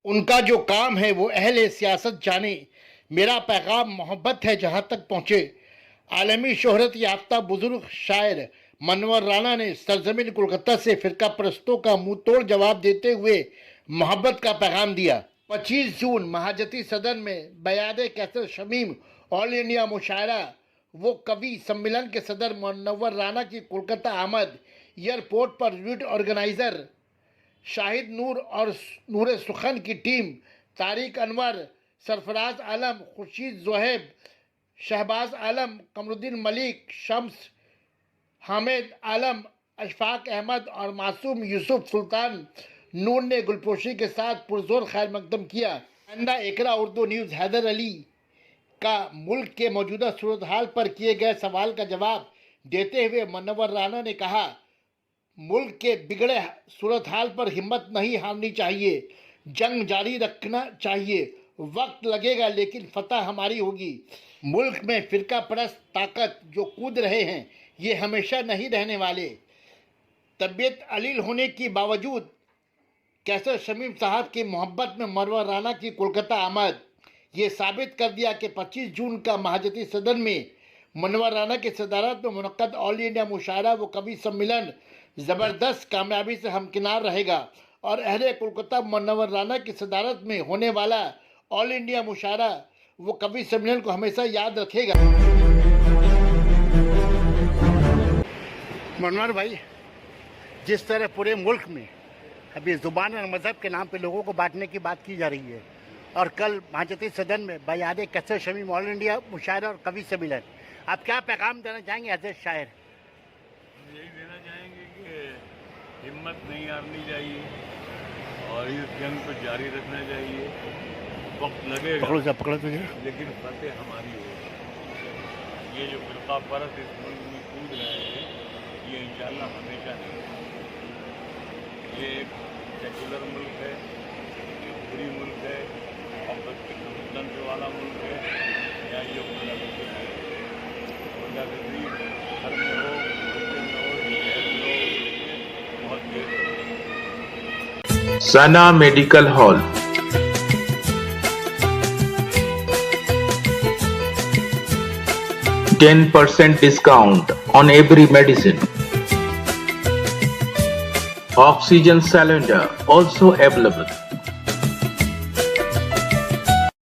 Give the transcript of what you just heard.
उनका जो काम है वो अहले सियासत जाने। मेरा पैगाम मोहब्बत है जहां तक पहुंचे। आलमी शोहरत याफ्ता बुजुर्ग शायर मनवर राणा ने सरजमीन कोलकाता से फिरका परस्तों का मुंह तोड़ जवाब देते हुए मोहब्बत का पैगाम दिया। 25 जून महाजती सदन में बयादे कैसर शमीम ऑल इंडिया मुशायरा वो कवि सम्मेलन के सदर मनवर राणा की कोलकाता आमद। Airport per unit organiser Shahid नूर और नूर सुखन की टीम तारिक अनवर, सरफराज आलम, खुर्शीद जोहेब, शहबाज आलम, कमरुद्दीन मलिक, शम्स हामिद आलम, अशफाक अहमद और मासूम यूसुफ सुल्तान नूर ने गुलपोशी के साथ पुरजोर खैर मकदम किया। अंदा एकरा उर्दू न्यूज़ हैदर अली का मुल्क के मौजूदा सूरत हाल पर किए गए सवाल का जवाब देते हुए मनवर राणा ने कहा, मुल्क के बिगड़े सूरत हाल पर हिम्मत नहीं हारनी चाहिए, जंग जारी रखना चाहिए। वक्त लगेगा लेकिन फतह हमारी होगी। मुल्क में फिरका परस्त ताकत जो कूद रहे हैं ये हमेशा नहीं रहने वाले। तबीयत अलील होने के बावजूद कैसर शमीम साहब की मोहब्बत में मनवर राणा की कोलकाता आमद ये साबित कर दिया कि 25 जून का महाजती सदन में मनवर राणा की सदारत में मुनक्कद ऑल इंडिया मुशायरा व कवि सम्मेलन ज़बरदस्त कामयाबी से हमकिनार रहेगा और अहले कोलकाता मनवर राणा की सदारत में होने वाला ऑल इंडिया मुशायरा वो कवि सम्मेलन को हमेशा याद रखेगा। मनवर भाई, जिस तरह पूरे मुल्क में अभी ज़ुबान और मज़हब के नाम पे लोगों को बांटने की बात की जा रही है और कल महाजती सदन में बयादे कैसर शमीम ऑल इंडिया मुशायरा और कवि सम्मेलन, आप क्या पैगाम देना चाहेंगे एज ए शायर? यही देना चाहेंगे कि हिम्मत नहीं हारनी चाहिए और इस जंग को जारी रखना चाहिए। वक्त लगेगा पकड़ो लेकिन फतेह हमारी होगी। ये जो फिरका परस्त इस मुल्क में कूद रहे हैं ये इंशाल्लाह हमेशा नहीं। ये एक सेकुलर मुल्क है, ये बुरी मुल्क है, मोहब्बत के गणतंत्र वाला मुल्क है। यहाँ ये गुंडागर्दी घर में हो, बच्चे में हो, शहर में हो, बहुत देर। सना medical hall, 10% discount on every medicine. Oxygen cylinder also available.